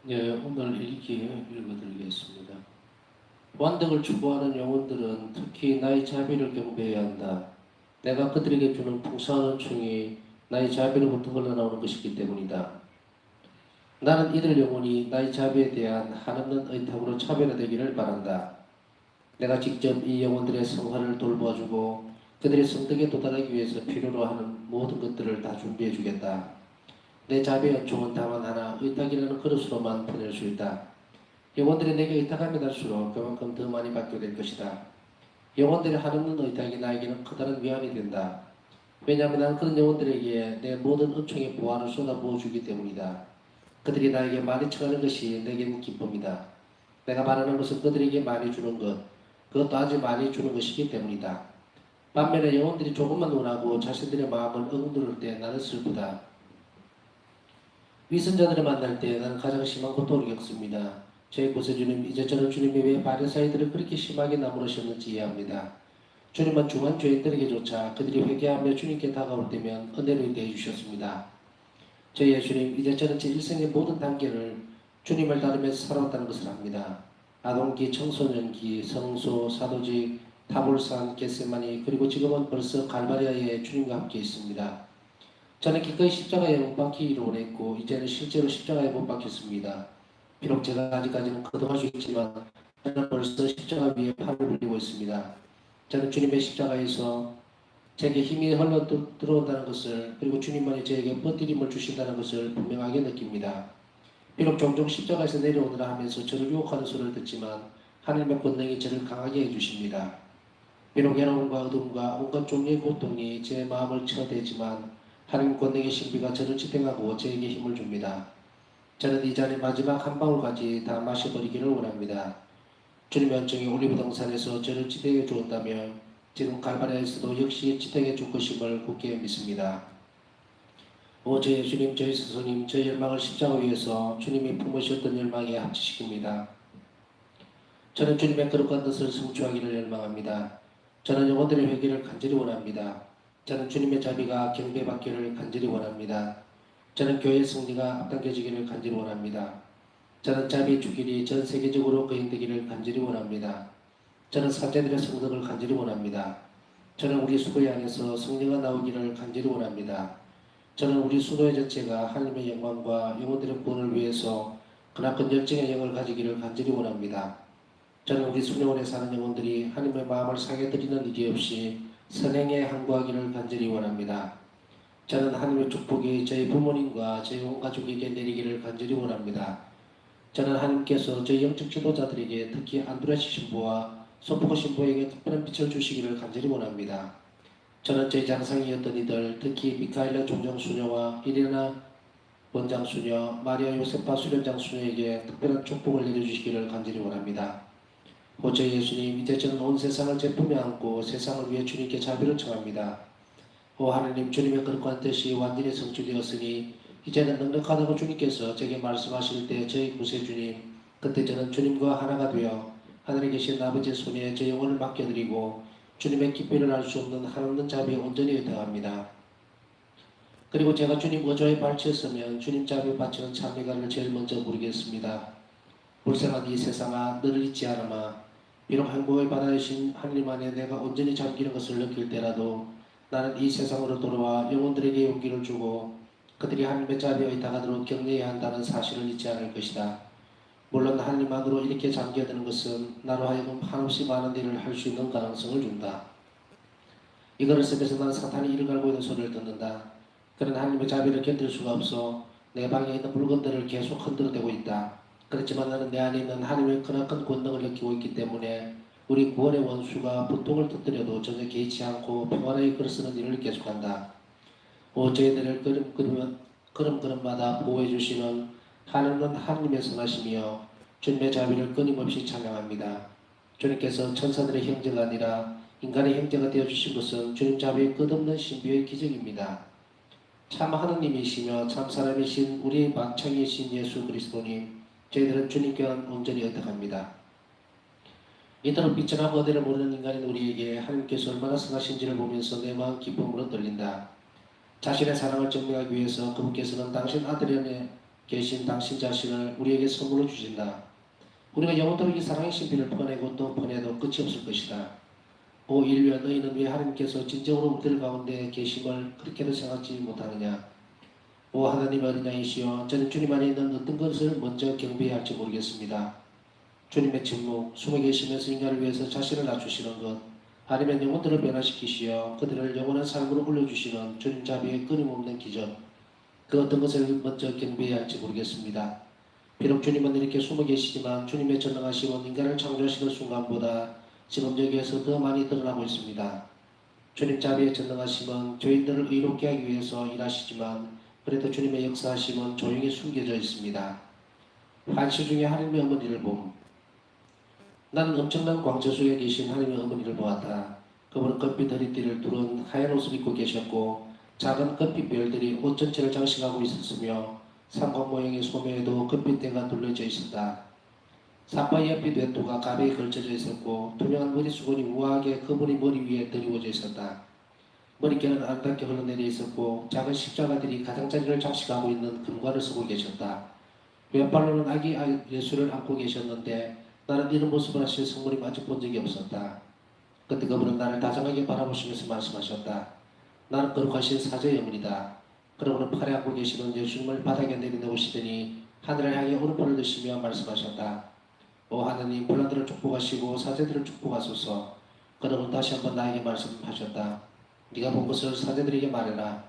네, 오늘 읽기 읽어드리겠습니다. 완덕을 추구하는 영혼들은 특히 나의 자비를 경배해야 한다. 내가 그들에게 주는 풍성한 은총이 나의 자비로부터 흘러나오는 것이기 때문이다. 나는 이들 영혼이 나의 자비에 대한 한없는 의탁으로 차별화되기를 바란다. 내가 직접 이 영혼들의 성화를 돌보아주고 그들의 성덕에 도달하기 위해서 필요로 하는 모든 것들을 다 준비해 주겠다. 내 자비의 은총은 다만 하나 의탁이라는 그릇으로만 보낼 수 있다. 영혼들이 내게 의탁함이 갈수록 그만큼 더 많이 받게 될 것이다. 영혼들의 한없는 의탁이 나에게는 커다란 위안이 된다. 왜냐하면 나는 그런 영혼들에게 내 모든 은총의 보화를 쏟아부어 주기 때문이다. 그들이 나에게 많이 청하는 것이 내게는 기쁨이다. 내가 바라는 것은 그들에게 많이 주는 것, 그것도 아주 많이 주는 것이기 때문이다. 반면에 영혼들이 조금만 원하고 자신들의 마음을 억누를 때 나는 슬프다. 위선자들을 만날 때 나는 가장 심한 고통을 겪습니다. 제 구세주님, 이제 저는 주님이 왜 바리사이들을 그렇게 심하게 나무르셨는지 이해합니다. 주님은 중한 죄인들에게조차 그들이 회개하며 주님께 다가올 때면 은혜로 대해 주셨습니다. 저 예수님, 이제 저는 제 일생의 모든 단계를 주님을 따르면서 살아왔다는 것을 압니다. 아동기, 청소년기, 성소, 사도직, 타볼산, 겟세마니, 그리고 지금은 벌써 갈바리아에 주님과 함께 있습니다. 저는 기꺼이 십자가에 못 박히기를 원했고 이제는 실제로 십자가에 못 박혔습니다. 비록 제가 아직까지는 거듭할 수 있지만 저는 벌써 십자가 위에 팔을 올리고 있습니다. 저는 주님의 십자가에서 제게 힘이 흘러 들어온다는 것을, 그리고 주님만이 저에게 버티림을 주신다는 것을 분명하게 느낍니다. 비록 종종 십자가에서 내려오느라 하면서 저를 유혹하는 소리를 듣지만 하나님의 권능이 저를 강하게 해주십니다. 비록 괴로움과 어둠과 온갖 종류의 고통이 제 마음을 쳐대지만 하나님 권능의 신비가 저를 지탱하고 저에게 힘을 줍니다. 저는 이 잔의 마지막 한 방울까지 다 마셔버리기를 원합니다. 주님의 은총이 올리브 등산에서 저를 지탱해 주었다면 지금 갈바리아에서도 역시 지탱해 줄 것임을 굳게 믿습니다. 오, 저 예수님, 저희 스승님, 저희 열망을 십자가 위에서 주님이 품으셨던 열망에 합치시킵니다. 저는 주님의 거룩한 뜻을 성취하기를 열망합니다. 저는 영혼들의 회개를 간절히 원합니다. 저는 주님의 자비가 경배받기를 간절히 원합니다. 저는 교회의 승리가 앞당겨지기를 간절히 원합니다. 저는 자비의 주길이 전 세계적으로 거행되기를 간절히 원합니다. 저는 사제들의 성덕을 간절히 원합니다. 저는 우리 수도에 안에서 성령가 나오기를 간절히 원합니다. 저는 우리 수도의 전체가 하나님의 영광과 영혼들의 구원을 위해서 그나큰 열정의 영을 가지기를 간절히 원합니다. 저는 우리 수녀원에 사는 영혼들이 하나님의 마음을 상해 드리는 일이 없이 선행에 항구하기를 간절히 원합니다. 저는 하나님의 축복이 저희 부모님과 저희 온 가족에게 내리기를 간절히 원합니다. 저는 하나님께서 저희 영적 지도자들에게 특히 안드레시 신부와 소프코 신부에게 특별한 빛을 주시기를 간절히 원합니다. 저는 저희 장상이었던 이들, 특히 미카엘라 종정수녀와 이레나 원장수녀, 마리아 요세파 수련장수녀에게 특별한 축복을 내려주시기를 간절히 원합니다. 오저 예수님, 이제 저는 온 세상을 제 품에 안고 세상을 위해 주님께 자비를 청합니다. 오 하나님, 주님의 거룩한 뜻이 완전히 성취되었으니 이제는 넉넉하다고 주님께서 제게 말씀하실 때 저희 구세주님, 그때 저는 주님과 하나가 되어 하늘에 계신 아버지의 손에 제 영혼을 맡겨드리고 주님의 깊이를 알 수 없는 한없는 자비에 온전히 의탁합니다. 그리고 제가 주님 의조에 발치했으면 주님 자비에 바치는 찬미가를 제일 먼저 부르겠습니다. 불쌍한 이 세상아, 너를 잊지 않으마. 비록 행복의 바다이신 하나님 안에 내가 온전히 잠기는 것을 느낄 때라도 나는 이 세상으로 돌아와 영혼들에게 용기를 주고 그들이 하나님의 자비에 의탁하도록 격려해야 한다는 사실을 잊지 않을 것이다. 물론 하나님 안으로 이렇게 잠겨드는 것은 나로 하여금 한없이 많은 일을 할 수 있는 가능성을 준다. 이거를 쓰면서 나는 사탄이 이를 갈고 있는 소리를 듣는다. 그런 하나님의 자비를 견딜 수가 없어 내 방에 있는 물건들을 계속 흔들어대고 있다. 그렇지만 나는 내 안에 있는 하나님의 크나큰 권능을 느끼고 있기 때문에 우리 구원의 원수가 분통을 터뜨려도 전혀 개의치 않고 평안하게 글쓰는 일을 계속한다. 오 저희들을 걸음걸음마다 보호해 주시는 하나님은 하나님의 선하심이여 주님의 자비를 끊임없이 찬양합니다. 주님께서 천사들의 형제가 아니라 인간의 형제가 되어주신 것은 주님 자비의 끝없는 신비의 기적입니다. 참 하느님이시며 참 사람이신 우리 만창이신 예수 그리스도님, 저희들은 주님께 온전히 의탁합니다. 이토록 비천하고 어디를 모르는 인간인 우리에게 하나님께서 얼마나 선하신지를 보면서 내 마음 기쁨으로 떨린다. 자신의 사랑을 증명하기 위해서 그분께서는 당신 아들 안에 계신 당신 자신을 우리에게 선물로 주신다. 우리가 영원토록 이 사랑의 신비를 퍼내고 또 퍼내도 끝이 없을 것이다. 오 인류야, 너희는 왜 하나님께서 진정으로 우리들 가운데 계심을 그렇게도 생각지 못하느냐. 오 하나님 어린 양이시여, 저는 주님 안에 있는 어떤 것을 먼저 경배해야 할지 모르겠습니다. 주님의 침묵, 숨어 계시면서 인간을 위해서 자신을 낮추시는 것, 아니면 영혼들을 변화시키시어 그들을 영원한 삶으로 올려주시는 주님 자비의 끊임없는 기적, 그 어떤 것을 먼저 경배해야 할지 모르겠습니다. 비록 주님은 이렇게 숨어 계시지만 주님의 전능하심은 인간을 창조하시는 순간보다 지금 여기에서 더 많이 드러나고 있습니다. 주님 자비의 전능하심은 죄인들을 의롭게 하기 위해서 일하시지만 그래도 주님의 역사하심은 조용히 숨겨져 있습니다. 환시 중에 하나님의 어머니를 봄. 나는 엄청난 광채 속에 계신 하나님의 어머니를 보았다. 그분은 금빛 허리띠를 두른 하얀 옷을 입고 계셨고 작은 금빛 별들이 옷 전체를 장식하고 있었으며 삼각 모양의 소매에도 금빛 대가 둘러져 있었다. 사파이어빛 외투가 가벼이 걸쳐져 있었고 투명한 머리수건이 우아하게 그분의 머리 위에 드리워져 있었다. 머릿결은 아름답게 흘러내려 있었고 작은 십자가들이 가장자리를 장식하고 있는 금관을 쓰고 계셨다. 왼팔로는 아기 예수를 안고 계셨는데 나는 이런 모습을 하실 성모님 아직 본 적이 없었다. 그때 그분은 나를 다정하게 바라보시면서 말씀하셨다. 나는 거룩하신 사제의 어머니다. 그러고는 팔에 안고 계시는 예수님을 바닥에 내려놓으시더니 하늘을 향해 오른팔을 드시며 말씀하셨다. 오 하나님, 불란들을 축복하시고 사제들을 축복하소서. 그러고는 다시 한번 나에게 말씀하셨다. 네가 본 것을 사제들에게 말해라.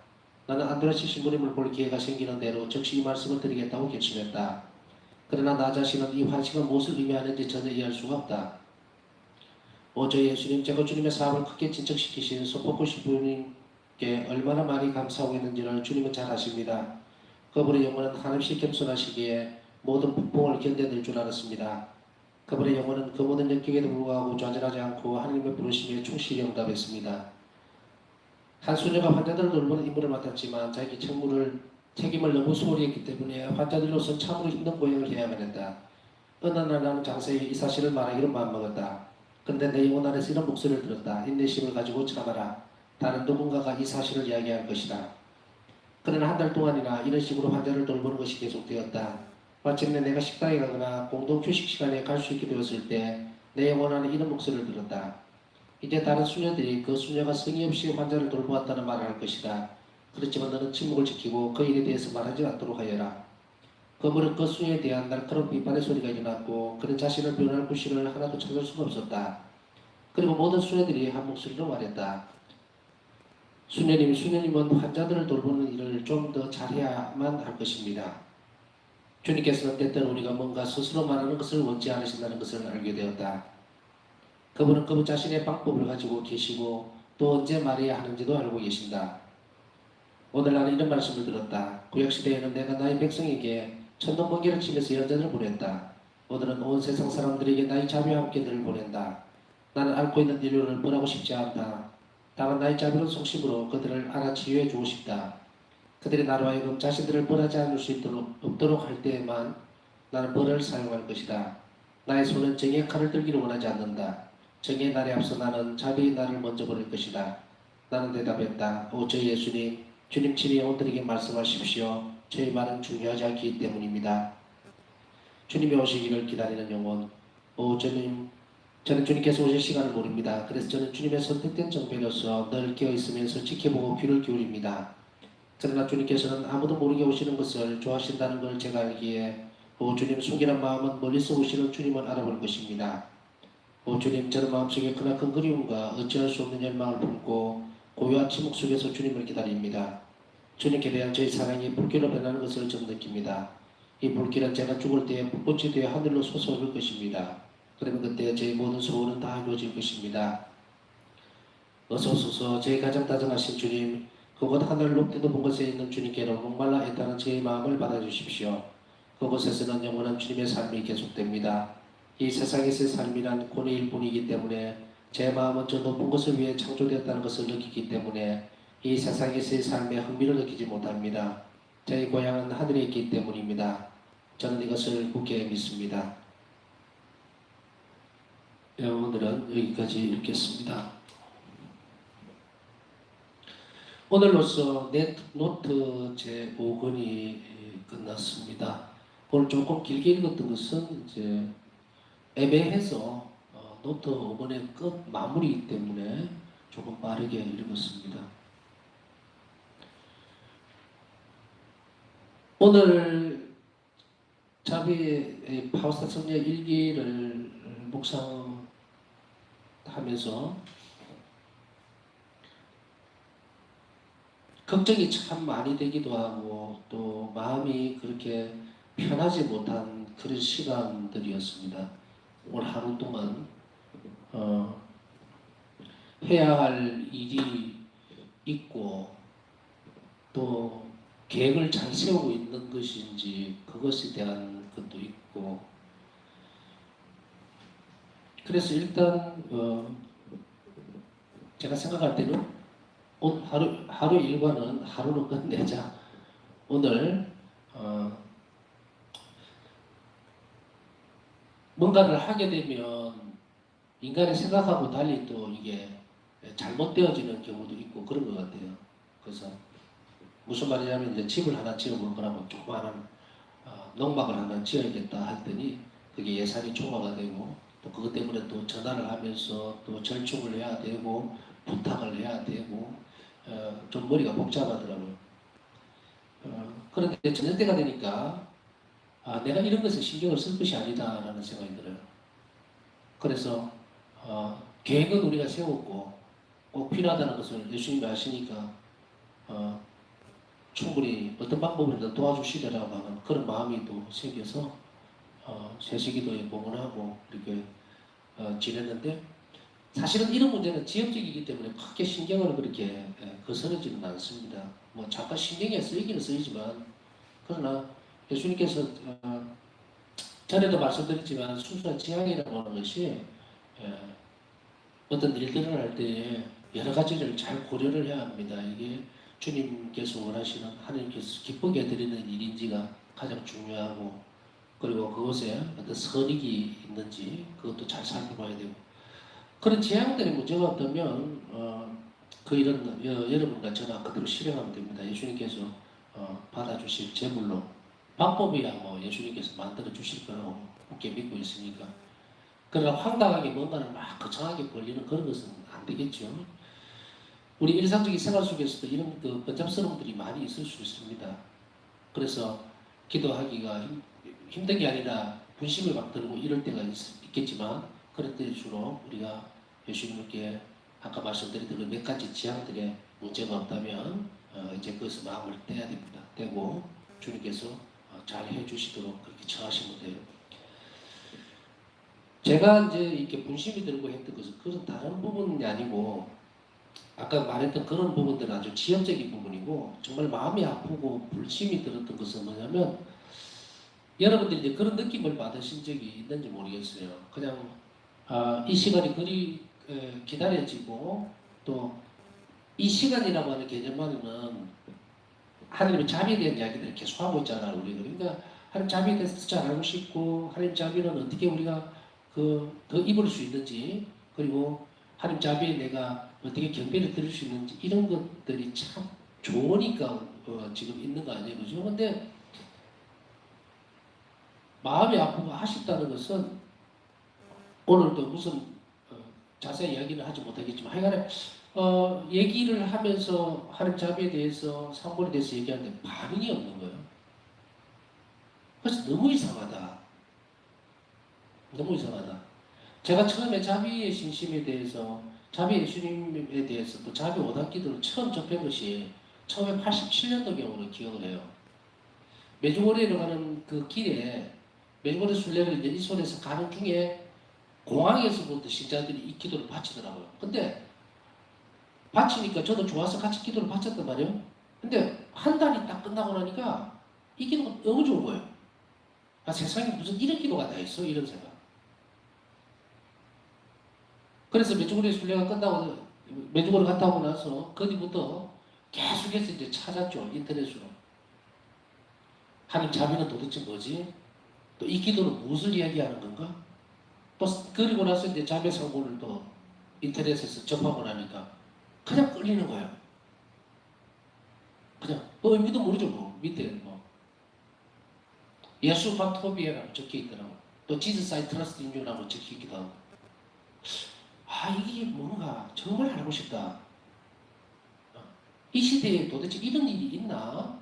나는 안드레시 신부님을 볼 기회가 생기는 대로 즉시 이 말씀을 드리겠다고 결심했다. 그러나 나 자신은 이 환식은 무엇을 의미하는지 전혀 이해할 수가 없다. 오 저 예수님, 제가 주님의 사업을 크게 진척시키신 소포크 신부님께 얼마나 많이 감사하고 있는지를 주님은 잘 아십니다. 그분의 영혼은 한없이 겸손하시기에 모든 북봉을 견뎌낼 줄 알았습니다. 그분의 영혼은 그 모든 역경에도 불구하고 좌절하지 않고 하나님의 부르심에 충실히 응답했습니다. 한 수녀가 환자들을 돌보는 임무를 맡았지만 자기 책임을 너무 소홀히 했기 때문에 환자들로서는 참으로 힘든 고행을 해야만 했다. 어느 날 나는 장세에게 이 사실을 말하기로 마음먹었다. 그런데 내 영혼 안에서 이런 목소리를 들었다. 인내심을 가지고 참아라. 다른 누군가가 이 사실을 이야기할 것이다. 그러나 한 달 동안이나 이런 식으로 환자를 돌보는 것이 계속되었다. 마침내 내가 식당에 가거나 공동 휴식 시간에 갈 수 있게 되었을 때 내 영혼 안에 이런 목소리를 들었다. 이제 다른 수녀들이 그 수녀가 성의 없이 환자를 돌보았다는 말을 할 것이다. 그렇지만 너는 침묵을 지키고 그 일에 대해서 말하지 않도록 하여라. 그물은 그 수녀에 대한 날카로운 비판의 소리가 일어났고 그는 자신을 변호할 구실을 하나도 찾을 수가 없었다. 그리고 모든 수녀들이 한 목소리로 말했다. 수녀님은 환자들을 돌보는 일을 좀 더 잘해야만 할 것입니다. 주님께서는 때때로 우리가 뭔가 스스로 말하는 것을 원치 않으신다는 것을 알게 되었다. 그분은 그분 자신의 방법을 가지고 계시고 또 언제 말해야 하는지도 알고 계신다. 오늘 나는 이런 말씀을 들었다. 구약시대에는 내가 나의 백성에게 천둥번개를 치면서 예언자를 보냈다. 오늘은 온 세상 사람들에게 나의 자비와 함께 너를 보낸다. 나는 앓고 있는 인류를 벌하고 싶지 않다. 다만 나의 자비로운 속심으로 그들을 알아 치유해 주고 싶다. 그들이 나로 하여금 자신들을 벌하지 않을 수 없도록 할 때에만 나는 벌을 사용할 것이다. 나의 손은 정의의 칼을 들기를 원하지 않는다. 정의의 날에 앞서 나는 자비의 날을 먼저 버릴 것이다. 나는 대답했다. 오 저 예수님, 주님 친히 영혼들에게 말씀하십시오. 저의 말은 중요하지 않기 때문입니다. 주님이 오시기를 기다리는 영혼. 오 주님, 저는 주님께서 오실 시간을 모릅니다. 그래서 저는 주님의 선택된 정배로서 늘 깨어있으면서 지켜보고 귀를 기울입니다. 그러나 주님께서는 아무도 모르게 오시는 것을 좋아하신다는 걸 제가 알기에 오 주님, 숙이는 마음은 멀리서 오시는 주님을 알아볼 것입니다. 오 주님, 저는 마음속에 크나큰 그리움과 어찌할 수 없는 열망을 품고 고요한 침묵 속에서 주님을 기다립니다. 주님께 대한 저의 사랑이 불길로 변하는 것을 좀 느낍니다. 이 불길은 제가 죽을 때에 불꽃이 되어 하늘로 솟아오를 것입니다. 그러면 그때 저의 모든 소원은 다 이루어질 것입니다. 어서 오소서. 저희 가장 다정하신 주님, 그곳 하늘 높이도 본 곳에 있는 주님께로 목말라 애타는 저의 마음을 받아주십시오. 그곳에서는 영원한 주님의 삶이 계속됩니다. 이 세상에서의 삶이란 고뇌일 뿐이기 때문에 제 마음은 저 높은 곳을 위해 창조되었다는 것을 느끼기 때문에 이 세상에서의 삶에 흥미를 느끼지 못합니다. 저희 고향은 하늘에 있기 때문입니다. 저는 이것을 굳게 믿습니다. 오늘은 여기까지 읽겠습니다. 오늘로써 노트 제5권이 끝났습니다. 오늘 조금 길게 읽었던 것은 이제 애매해서 노트 5번의 끝 마무리이기 때문에 조금 빠르게 읽었습니다. 오늘 자비의 파우스타 성녀 일기를 묵상하면서 걱정이 참 많이 되기도 하고 또 마음이 그렇게 편하지 못한 그런 시간들이었습니다. 오늘 하루 동안 해야 할 일이 있고 또 계획을 잘 세우고 있는 것인지 그것에 대한 것도 있고 그래서 일단 제가 생각할 때는 오늘 하루 일과는 하루로 끝내자. 오늘 뭔가를 하게 되면 인간이 생각하고 달리 또 이게 잘못되어지는 경우도 있고 그런 것 같아요. 그래서 무슨 말이냐면 이제 집을 하나 지어볼 거라고 조그마한 농막을 하나 지어야겠다 했더니 그게 예산이 초과가 되고 또 그것 때문에 또 전화를 하면서 또 절충을 해야 되고 부탁을 해야 되고 좀 머리가 복잡하더라고요. 그런데 저녁 때가 되니까 내가 이런 것에 신경을 쓸 것이 아니다라는 생각이 들어요. 그래서 계획은 우리가 세웠고 꼭 필요하다는 것을 예수님이 아시니까 충분히 어떤 방법으로든 도와주시리라고 하는 그런 마음이 또 생겨서 세시기도에 봉헌하고 이렇게 지냈는데 사실은 이런 문제는 지역적이기 때문에 크게 신경을 그렇게 거스르지는 않습니다. 뭐 잠깐 신경이 쓰이기는 쓰이지만 그러나 예수님께서 전에도 말씀드렸지만 순수한 지향이라고 하는 것이 어떤 일들을 할 때에 여러 가지를 잘 고려를 해야 합니다. 이게 주님께서 원하시는 하나님께서 기쁘게 해드리는 일인지가 가장 중요하고 그리고 그곳에 어떤 선익이 있는지 그것도 잘 살펴봐야 되고 그런 재앙들의 문제가 없다면 그 일은 여러분과 저나 그대로 실행하면 됩니다. 예수님께서 받아주실 제물로 방법이야 뭐 예수님께서 만들어 주실 거라고 굳게 믿고 있으니까 그러나 황당하게 뭔가를 막 거창하게 벌리는 그런 것은 안 되겠죠. 우리 일상적인 생활 속에서도 이런 그 번잡스러움들이 많이 있을 수 있습니다. 그래서 기도하기가 힘든 게 아니라 분심을 막 들고 이럴 때가 있겠지만 그럴 때일수록 우리가 예수님께 아까 말씀드렸던 그 몇 가지 지향들에 문제가 없다면 이제 그것을 마음을 떼야 됩니다. 떼고 주님께서 잘 해주시도록 그렇게 처하시면 돼요. 제가 이제 이렇게 분심이 들고 했던 것은 그런 다른 부분이 아니고 아까 말했던 그런 부분들은 아주 지역적인 부분이고 정말 마음이 아프고 불심이 들었던 것은 뭐냐면 여러분들이 이제 그런 느낌을 받으신 적이 있는지 모르겠어요. 그냥 이 시간이 그리 기다려지고 또 이 시간이라고 하는 개념만은 하나님의 자비에 대한 이야기들을 계속 하고 있잖아요. 우리가 그러니까 하나님 자비에 대해서 잘 알고 싶고 하나님 자비는 어떻게 우리가 더 입을 수 있는지 그리고 하나님 자비에 내가 어떻게 경배를 드릴 수 있는지 이런 것들이 참 좋으니까 지금 있는 거 아니에요, 그죠? 근데 마음이 아프고 아쉽다는 것은 오늘도 무슨 자세히 이야기는 하지 못하겠지만 하여간에 얘기를 하면서 하나님 자비에 대해서 상본에 대해서 얘기하는데 반응이 없는 거예요. 그래서 너무 이상하다. 너무 이상하다. 제가 처음에 자비의 신심에 대해서 자비 예수님에 대해서 또 자비 오단기도를 처음 접한 것이 1987년도경으로 기억을 해요. 메주고리로 가는 그 길에 메주고리 순례를 이제 이손에서 가는 중에 공항에서부터 신자들이 이 기도를 바치더라고요. 근데 바치니까 저도 좋아서 같이 기도를 바쳤단 말이에요. 근데 한 달이 딱 끝나고 나니까 이 기도가 너무 좋은 거예요. 세상에 무슨 이런 기도가 다 있어? 이런 생각. 그래서 메주고리 순례가 끝나고 메주고리 갔다 오고 나서 그 뒤부터 계속해서 이제 찾았죠. 인터넷으로. 하나님 자비는 도대체 뭐지? 또 이 기도는 무엇을 이야기하는 건가? 또 그리고 나서 이제 자매 성고를 또 인터넷에서 접하고 나니까 그냥 끌리는 거예요. 그냥 의미도 모르죠 뭐 밑에 뭐 예수가 토비에라고 적혀 있더라고. 또 지저스 아이 트러스트 인 유라고 적혀 있기도 하고. 아, 이게 뭔가 정말 알고 싶다. 이 시대에 도대체 이런 일이 있나?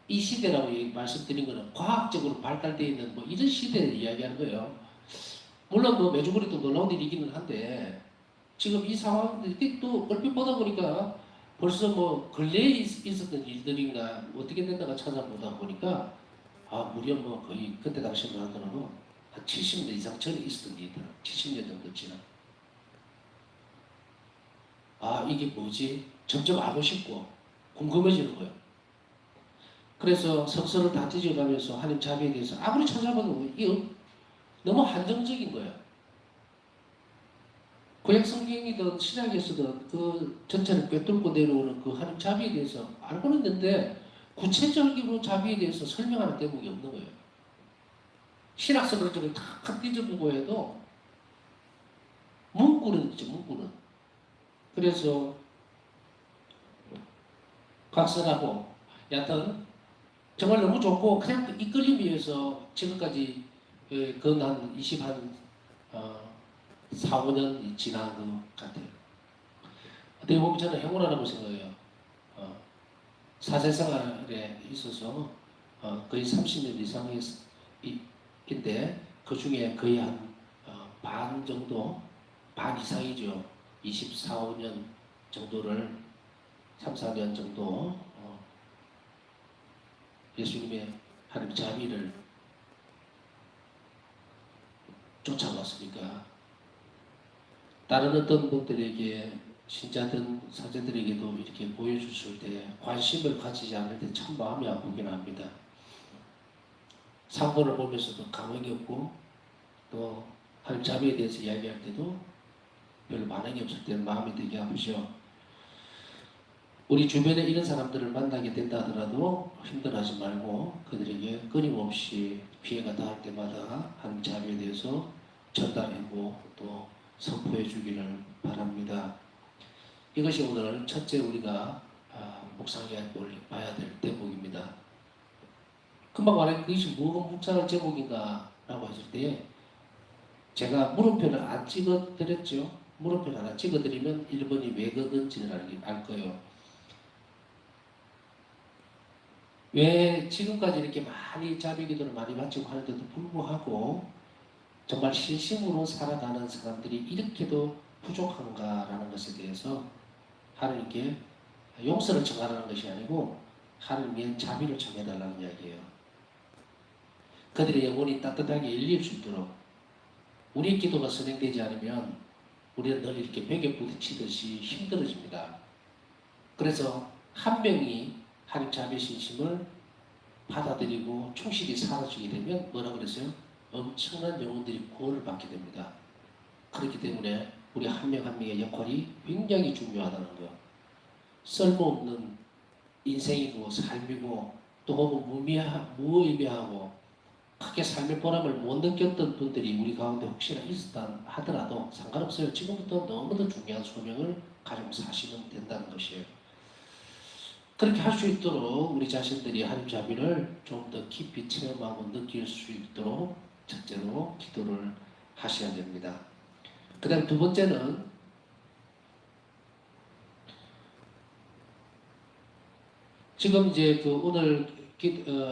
이 시대라고 말씀드린 거는 과학적으로 발달되어 있는 뭐 이런 시대를 이야기하는 거예요. 물론 뭐 메주거리도 놀라운 일이기는 한데 지금 이 상황들이 또 얼핏 보다 보니까 벌써 뭐 근래에 있었던 일들인가 어떻게 된다가 찾아보다 보니까 아 무려 뭐 거의 그때 당시로 하더라도 한 70년 이상 전에 있었던 일이더라. 70년 정도 지난. 아 이게 뭐지? 점점 알고 싶고 궁금해지는 거예요. 그래서 성서를 다 뒤져가면서 하나님 자비에 대해서 아무리 찾아봐도 이게 너무 한정적인 거예요. 구약 성경이든 신약에서든 그 전체를 꿰뚫고 내려오는 그 하나님 자비에 대해서 알고는 있는데 구체적으로 자비에 대해서 설명하는 대목이 없는 거예요. 신학서를 좀 탁 뒤져보고 해도 문구는 있죠, 문구는. 그래서 각설하고 여하튼 정말 너무 좋고 그냥 그 이끌림에 의해서 지금까지 그한 20한 4, 5년 지난 것 같아요. 어떻게 보면 저는 행운이라고 생각해요. 사회생활에 있어서 거의 30년 이상인데 그 중에 거의 한 반 정도, 반 이상이죠. 24, 5년 정도를 3, 4년 정도 예수님의 하나님 자비를 쫓아왔으니까 다른 어떤 분들에게 신자든 사제들에게도 이렇게 보여줬을 때 관심을 가지지 않을 때 참 마음이 아프긴 합니다. 상본을 보면서도 감흥이 없고 또 하나님 자비에 대해서 이야기할 때도 별로 반응이 없을 때는 마음이 되게 아프죠. 우리 주변에 이런 사람들을 만나게 된다 하더라도 힘들어하지 말고 그들에게 끊임없이 피해가 닿을 때마다 하나님 자비에 대해서 전달하고 또 선포해 주기를 바랍니다. 이것이 오늘 첫째 우리가 묵상해 봐야 될 대목입니다. 금방 말한 그것이 뭐가 묵상할 제목인가 라고 했을 때 제가 물음표를 안 찍어드렸죠. 물음표를 하나 찍어드리면 1번이 왜 그런지를 알 거예요. 왜 지금까지 이렇게 많이 자비 기도를 많이 바치고 하는데도 불구하고 정말 진심으로 살아가는 사람들이 이렇게도 부족한가라는 것에 대해서 하나님께 용서를 청하라는 것이 아니고 하나님의 자비를 청해달라는 이야기예요. 그들의 영혼이 따뜻하게 열릴 수 있도록 우리의 기도가 선행되지 않으면 우리는 늘 이렇게 벽에 부딪히듯이 힘들어집니다. 그래서 한 명이 하나님 자비의 신심을 받아들이고 충실히 살아주게 되면 뭐라 그랬어요? 엄청난 영혼들이 구원을 받게 됩니다. 그렇기 때문에 우리 한 명 한 명의 역할이 굉장히 중요하다는 거. 쓸모없는 인생이고 삶이고 또 혹은 무의미하고 크게 삶의 보람을 못 느꼈던 분들이 우리 가운데 혹시나 있었다 하더라도 상관없어요. 지금부터 너무도 중요한 소명을 가지고 사시면 된다는 것이에요. 그렇게 할 수 있도록 우리 자신들이 하나님 자비를 좀 더 깊이 체험하고 느낄 수 있도록 첫째로 기도를 하셔야 됩니다. 그 다음 두 번째는 지금 이제 그 오늘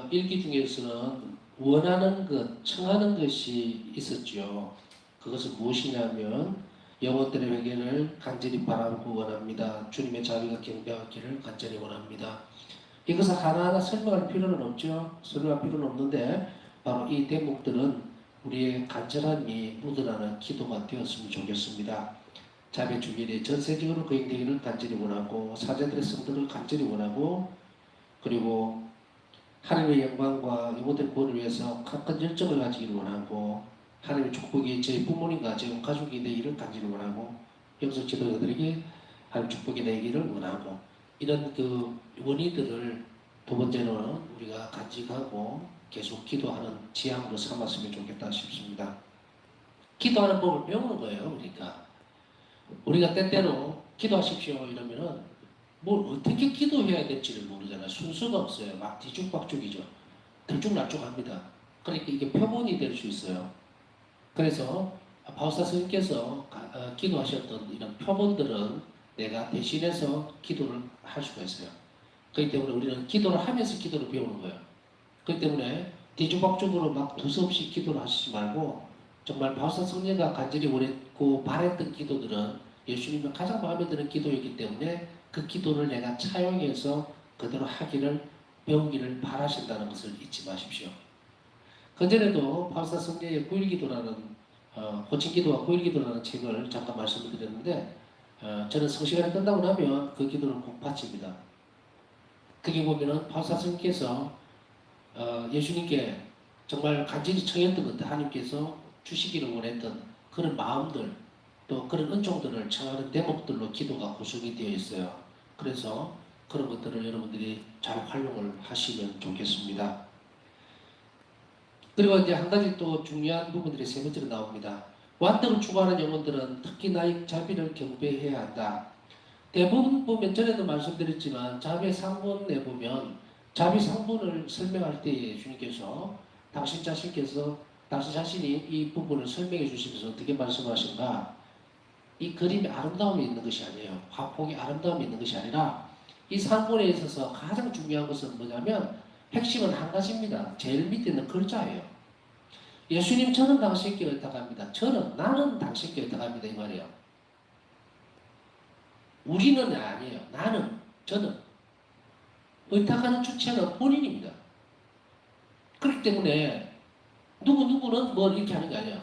일기 중에서는 원하는 것, 청하는 것이 있었죠. 그것은 무엇이냐면 영혼들의 회개를 간절히 바라고 원합니다. 주님의 자비가 경배하기를 간절히 원합니다. 이것을 하나하나 설명할 필요는 없죠. 설명할 필요는 없는데 바로 이 대목들은 우리의 간절함이 묻어나는 기도가 되었으면 좋겠습니다. 자비 주일에 전세적으로 거행되기를 간절히 원하고 사제들의 성도를 간절히 원하고 그리고 하나님의 영광과 영혼들의 구원을 위해서 강한 열정을 가지기를 원하고 하나님의 축복이 저희 부모님과 저희 가족이 되기를 간절히 원하고 영성 지도자들에게 하나님 축복이 되기를 원하고 이런 그 원의들을 두 번째로는 우리가 간직하고 계속 기도하는 지향으로 삼았으면 좋겠다 싶습니다. 기도하는 법을 배우는 거예요. 그러니까 우리가 때때로 기도하십시오 이러면은 뭘 어떻게 기도해야 될지를 모르잖아요. 순서가 없어요. 막 뒤죽박죽이죠. 들쭉날쭉합니다. 그러니까 이게 표본이 될 수 있어요. 그래서 바우사 스님께서 기도하셨던 이런 표본들은 내가 대신해서 기도를 할 수가 있어요. 그렇기 때문에 우리는 기도를 하면서 기도를 배우는 거예요. 그렇기 때문에 뒤죽박죽으로 막 두서없이 기도를 하시지 말고 정말 바우사 성녀가 간절히 원했고 바랬던 기도들은 예수님의 가장 마음에 드는 기도이기 때문에 그 기도를 내가 차용해서 그대로 하기를 배우기를 바라신다는 것을 잊지 마십시오. 그전에도 바우사 성녀의 9일기도라는 호칭기도와 9일기도라는 책을 잠깐 말씀을 드렸는데 저는 성시간이 끝나고 나면 그 기도를 꼭 바칩니다. 거기 보면은 바우사 성녀께서 예수님께 정말 간절히 청했던 것들 하나님께서 주시기를 원했던 그런 마음들 또 그런 은총들을 청하는 대목들로 기도가 구성이 되어 있어요. 그래서 그런 것들을 여러분들이 잘 활용을 하시면 좋겠습니다. 그리고 이제 한 가지 또 중요한 부분들이 세 번째로 나옵니다. 완덕을 추구하는 영혼들은 특히 나의 자비를 경배해야 한다. 대부분 보면 전에도 말씀드렸지만 자비 상본에 보면 자비 상본을 설명할 때에 주님께서 당신 자신이 이 부분을 설명해 주시면서 어떻게 말씀하신가? 이 그림에 아름다움이 있는 것이 아니에요. 화폭에 아름다움이 있는 것이 아니라 이 상본에 있어서 가장 중요한 것은 뭐냐면 핵심은 한 가지입니다. 제일 밑에 있는 글자예요. 예수님 저는 당신께 의탁합니다. 나는 당신께 의탁합니다. 이 말이에요. 우리는 아니에요. 저는. 의탁하는 주체는 본인입니다. 그렇기 때문에 누구는 뭘 이렇게 하는 게 아니에요.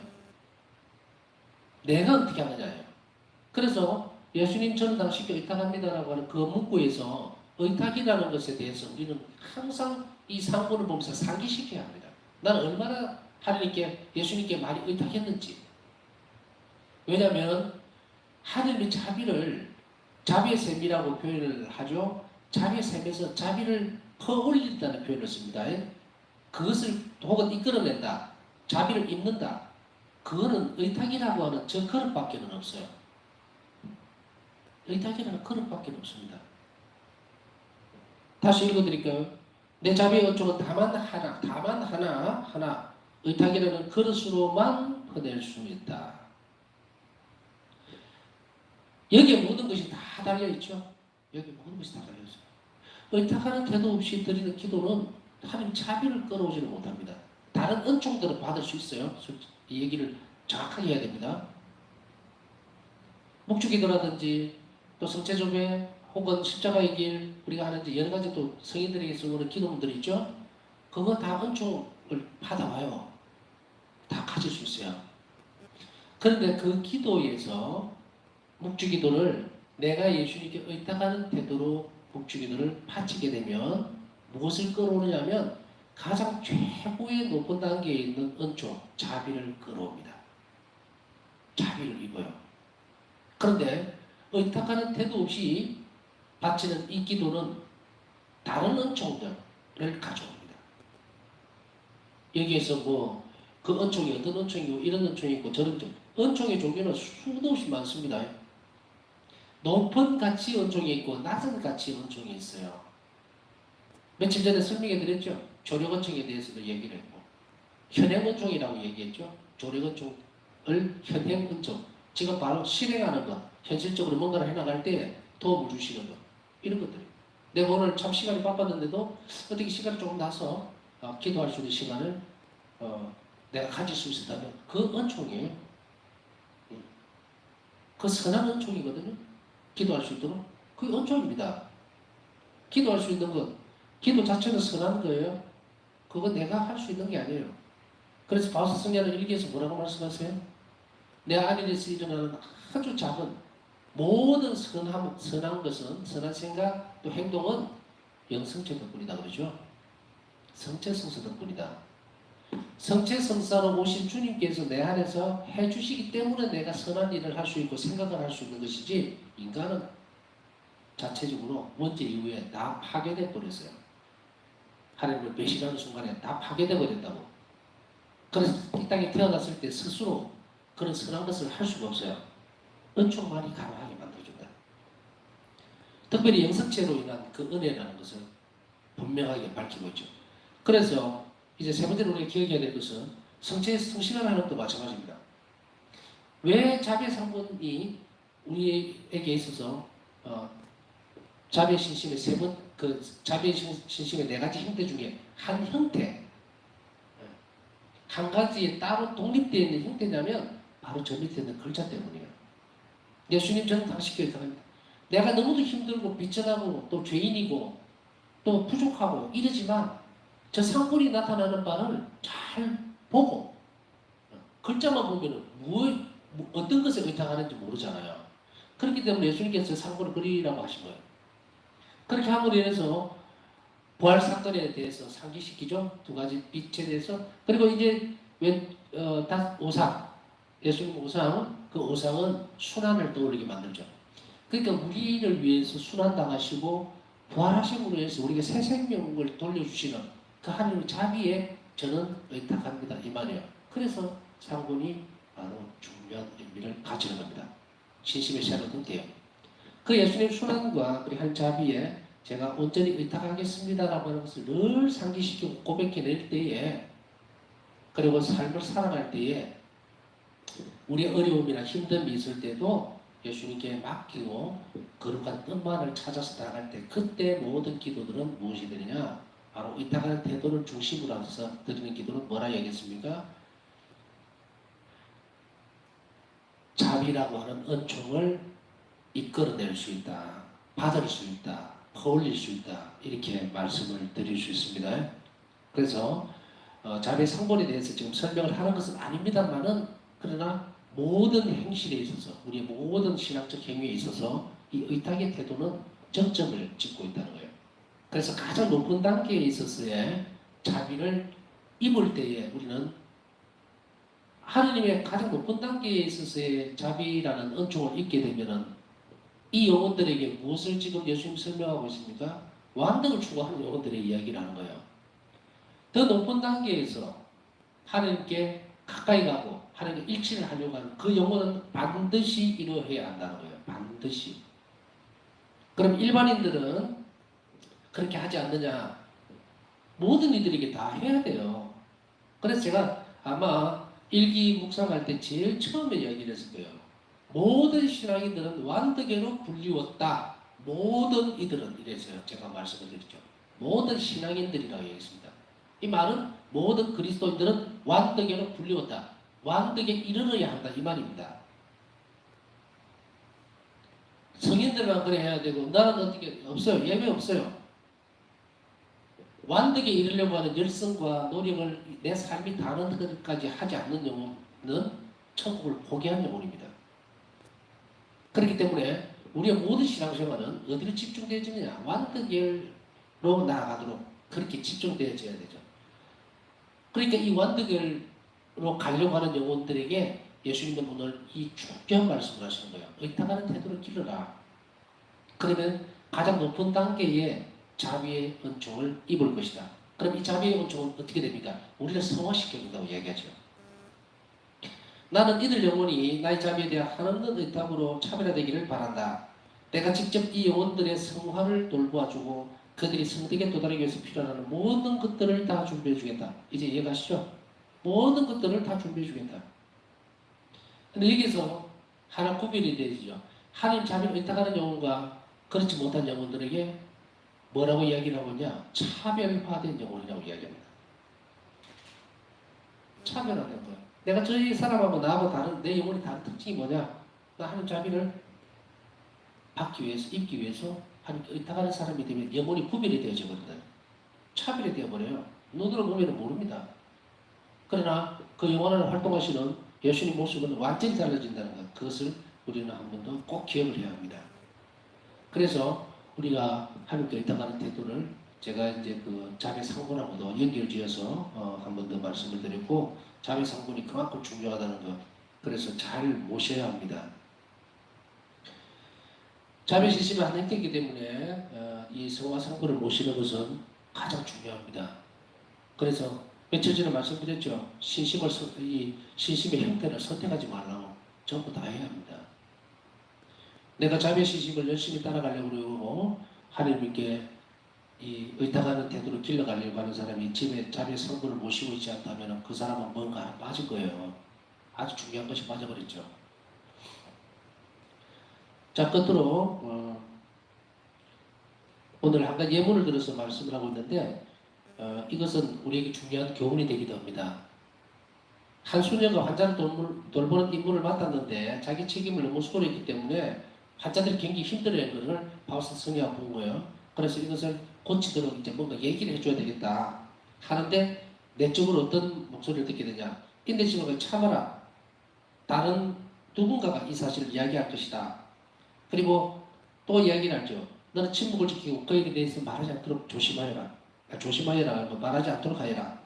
내가 어떻게 하느냐예요. 그래서 예수님 저는 당신께 의탁합니다라고 하는 그 문구에서 의탁이라는 것에 대해서 우리는 항상 이 상본을 보면서 상기시켜야 합니다. 나는 얼마나 하나님께 예수님께 많이 의탁했는지. 왜냐하면 하나님의 자비의 셈이라고 표현을 하죠. 자비의 셈에서 자비를 퍼올린다는 표현을 씁니다. 그것을 혹은 이끌어낸다. 자비를 입는다. 그거는 의탁이라고 하는 저 그릇밖에 없어요. 의탁이라는 그릇밖에 없습니다. 다시 읽어드릴까요? 내 자비의 어종은 다만 하나 의탁이라는 그릇으로만 퍼낼 수 있다. 여기에 모든 것이 다 달려있죠. 여기 모든 것이 다 달려있어요. 의탁하는 태도 없이 드리는 기도는 하나님 자비를 끌어오지는 못합니다. 다른 은총들은 받을 수 있어요. 이 얘기를 정확하게 해야 됩니다. 묵주기도라든지 또 성체조배 혹은 십자가의 길 우리가 하는 여러 가지 또 성인들에게 쓰는 기도문들이 있죠. 그거 다 은총을 받아와요. 다 가질 수 있어요. 그런데 그 기도에서 묵주기도를 내가 예수님께 의탁하는 태도로 묵주기도를 바치게 되면 무엇을 끌어오느냐면 가장 최고의 높은 단계에 있는 은총, 자비를 끌어옵니다. 자비를 입어요. 그런데 의탁하는 태도 없이 바치는 이 기도는 다른 은총들을 가져옵니다. 여기에서 뭐 그 은총이 어떤 은총이고 이런 은총이 있고 저런 은총의 종류는 수도 없이 많습니다. 높은 가치 은총이 있고 낮은 가치 은총이 있어요. 며칠 전에 설명해 드렸죠. 조력 은총에 대해서도 얘기를 했고 현행 은총이라고 얘기했죠. 조력 은총을 현행 은총 지금 바로 실행하는 것 현실적으로 뭔가를 해나갈 때 도움을 주시는 것 이런 것들 내가 오늘 참 시간이 바빴는데도 어떻게 시간이 조금 나서 기도할 수 있는 시간을 내가 가질 수 있었다면 그 은총이에요. 그 선한 은총이거든요. 기도할 수 있도록 그게 은총입니다. 기도할 수 있는 것 기도 자체는 선한 거예요. 그건 내가 할 수 있는 게 아니에요. 그래서 바우사 성녀는 일기에서 뭐라고 말씀하세요? 내 안에서 일어나는 아주 작은 모든 선한 것은 선한 생각 또 행동은 영성체 덕분이다 그러죠. 성체성사 덕분이다. 성체성사로 오신 주님께서 내 안에서 해주시기 때문에 내가 선한 일을 할 수 있고 생각을 할 수 있는 것이지 인간은 자체적으로 원죄 이후에 다 파괴돼 버렸어요. 하나님을 배신하는 순간에 다 파괴돼 버렸다고. 그래서 이 땅에 태어났을 때 스스로 그런 선한 것을 할 수가 없어요. 은총만이 가능하게 만들어준다. 특별히 영성체로 인한 그 은혜라는 것을 분명하게 밝히고 있죠. 그래서 이제 세 번째로 우리가 기억해야 될 것은 성체에 성실한 하나님도 마찬가지입니다. 왜 자비의 상분이 우리에게 있어서 자비의 신심의 자비의 신심의 네 가지 형태 중에 한 형태, 한 가지에 따로 독립되어 있는 형태냐면 바로 저 밑에 있는 글자 때문이에요. 예수님 저는 당신께 의탁합니다. 내가 너무도 힘들고 비천하고 또 죄인이고 또 부족하고 이러지만 저 상분이 나타나는 바를 잘 보고 글자만 보면 어떤 것에 의탁하는지 모르잖아요. 그렇기 때문에 예수님께서 상분을 그리라고 하신 거예요. 그렇게 함으로 인해서 부활 사건에 대해서 상기시키죠. 두 가지 빛에 대해서. 그리고 이제 오상, 예수님 오상, 그 오상은 순환을 떠올리게 만들죠. 그러니까 우리를 위해서 순환당하시고 부활하심으로 해서 우리에게 새 생명을 돌려주시는 그 하나님의 자비에 저는 의탁합니다. 이 말이에요. 그래서 상분이 바로 중요한 의미를 가지는 겁니다. 신심의 시작은 그때요. 그 예수님 순환과 우리 한 자비에 제가 온전히 의탁하겠습니다라고 하는 것을 늘 상기시키고 고백해낼 때에, 그리고 삶을 살아갈 때에 우리의 어려움이나 힘듦이 있을 때도 예수님께 맡기고 거룩한 뜻만을 찾아서 나갈 때, 그때 모든 기도들은 무엇이 되느냐? 바로 의탁하는 태도를 중심으로 해서 드리는 기도는 뭐라 얘기했습니까? 자비라고 하는 은총을 이끌어낼 수 있다, 받을 수 있다, 퍼올릴 수 있다, 이렇게 말씀을 드릴 수 있습니다. 그래서 자비의 상본에 대해서 지금 설명을 하는 것은 아닙니다만은, 그러나 모든 행실에 있어서, 우리의 모든 신학적 행위에 있어서 이 의탁의 태도는 정점을 찍고 있다는 거예요. 그래서 가장 높은 단계에 있어서의 자비를 입을 때에 우리는 하느님의 가장 높은 단계에 있어서의 자비라는 은총을 입게 되면은 이 영혼들에게 무엇을 지금 예수님 설명하고 있습니까? 완등을 추구하는 영혼들의 이야기를 하는 거예요. 더 높은 단계에서 하나님께 가까이 가고 하나님과 일치를 하려고 하는 그 영혼은 반드시 이루어야 한다는 거예요. 반드시. 그럼 일반인들은 그렇게 하지 않느냐? 모든 이들에게 다 해야 돼요. 그래서 제가 아마 일기 묵상할 때 제일 처음에 이야기를 했을 거예요. 모든 신앙인들은 완득에로 불리웠다. 모든 이들은 이래서요. 제가 말씀을 드렸죠. 모든 신앙인들이라고 얘기했습니다. 이 말은 모든 그리스도인들은 완득에로 불리웠다. 완득에 이르러야 한다. 이 말입니다. 성인들만 그래 해야 되고 나는 어떻게 없어요. 예외 없어요. 완득에 이르려고 하는 열성과 노력을 내 삶이 다른 것까지 하지 않는 영혼은 천국을 포기한 영혼입니다. 그렇기 때문에 우리의 모든 신앙생활은 어디로 집중되어지느냐? 완득열로 나아가도록 그렇게 집중되어져야 되죠. 그러니까 이 완득열로 가려고 하는 영혼들에게 예수님은 오늘 이 중요한 말씀을 하시는 거예요. 의탁하는 태도를 기르라. 그러면 가장 높은 단계의 자비의 은총을 입을 것이다. 그럼 이 자비의 은총은 어떻게 됩니까? 우리를 성화시켜준다고 얘기하죠. 나는 이들 영혼이 나의 자비에 대한 한없는 의탁으로 차별화되기를 바란다. 내가 직접 이 영혼들의 성화를 돌보아주고 그들이 성덕에 도달하기 위해서 필요한 모든 것들을 다 준비해주겠다. 이제 이해가시죠? 모든 것들을 다 준비해주겠다. 근데 여기서 하나 구별이 되죠. 하나님 자비를 의탁하는 영혼과 그렇지 못한 영혼들에게 뭐라고 이야기를 하고 있냐? 차별화된 영혼이라고 이야기합니다. 차별화된 거야. 내가 저희 사람하고 나하고 다른, 내 영혼이 다른 특징이 뭐냐? 나 하나님 자비를 받기 위해서, 입기 위해서 하나님께 의탁하는 사람이 되면 영혼이 구별이 되어져 버린다. 차별이 되어버려요. 눈으로 보면 모릅니다. 그러나 그 영혼 안에 활동하시는 예수님 모습은 완전히 달라진다는 것. 그것을 우리는 한 번 더 꼭 기억을 해야 합니다. 그래서 우리가 하나님께 의탁하는 태도를 제가 이제 그 자비 상분하고도 연결지어서 한 번 더 말씀을 드렸고, 자비 상분이 그만큼 중요하다는 것. 그래서 잘 모셔야 합니다. 자비 시심이 한 형태이기 때문에 이 성화 상분을 모시는 것은 가장 중요합니다. 그래서 며칠 전에 말씀드렸죠. 이 신심의 형태를 선택하지 말라고 전부 다 해야 합니다. 내가 자비의 신심을 열심히 따라가려고 그러고 하나님께 이 의탁하는 태도로 길러가려고 하는 사람이 집에 자기의 성부를 모시고 있지 않다면 그 사람은 뭔가 빠질 거예요. 아주 중요한 것이 빠져버렸죠. 자, 끝으로 오늘 한 가지 예문을 들어서 말씀을 하고 있는데 이것은 우리에게 중요한 교훈이 되기도 합니다. 한 수녀가 환자를 돌보는 임무를 맡았는데 자기 책임을 너무 소홀히 했기 때문에 환자들이 굉장히 힘들어하는 것을 바울사 성경가 본 거예요. 그래서 이것을 고치도록 이제 뭔가 얘기를 해줘야 되겠다 하는데 내적으로 어떤 목소리를 듣게 되냐. 인내심을 참아라. 다른 누군가가 이 사실을 이야기할 것이다. 그리고 또 이야기를 하죠. 너는 침묵을 지키고 그에게 대해서 말하지 않도록 조심하여라. 조심하여라. 말하지 않도록 하여라.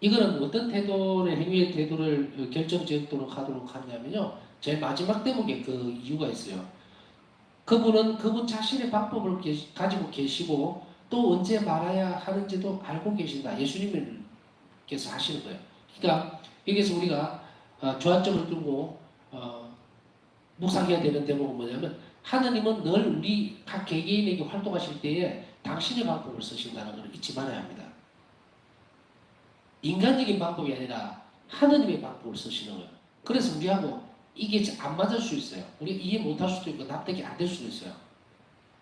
이거는 어떤 태도를, 행위의 태도를 결정지도록 하도록 하냐면요. 제일 마지막 대목에 그 이유가 있어요. 그분 자신의 방법을 가지고 계시고 또 언제 말해야 하는지도 알고 계신다. 예수님께서 하시는 거예요. 그러니까 여기서 우리가 주안점을 두고 묵상해야 되는 대목은 뭐냐면 하나님은 늘 우리 각 개개인에게 활동하실 때에 당신의 방법을 쓰신다는 걸 잊지 말아야 합니다. 인간적인 방법이 아니라 하나님의 방법을 쓰시는 거예요. 그래서 우리하고 이게 안 맞을 수 있어요. 우리가 이해 못할 수도 있고 납득이 안 될 수도 있어요.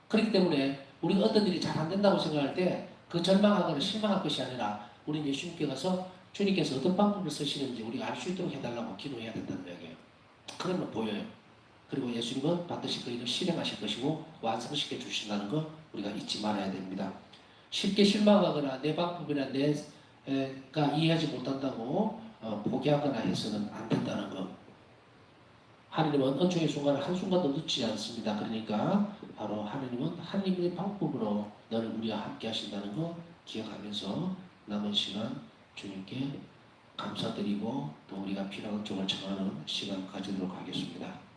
그렇기 때문에 우리가 어떤 일이 잘 안 된다고 생각할 때 그 절망하거나 실망할 것이 아니라 우리 예수님께 가서 주님께서 어떤 방법을 쓰시는지 우리가 알 수 있도록 해달라고 기도해야 된다는 이야기예요. 그러면 보여요. 그리고 예수님은 반드시 그 일을 실행하실 것이고 완성시켜 주신다는 거 우리가 잊지 말아야 됩니다. 쉽게 실망하거나 내 방법이나 내가 이해하지 못한다고 포기하거나 해서는 안 된다는 거. 하나님은 은총의 순간을 한순간도 늦지 않습니다. 그러니까 바로 하나님은 하나님의 방법으로 너를 우리와 함께 하신다는 거 기억하면서 남은 시간 주님께 감사드리고 또 우리가 필요한 쪽을 청하는 시간 가지도록 하겠습니다.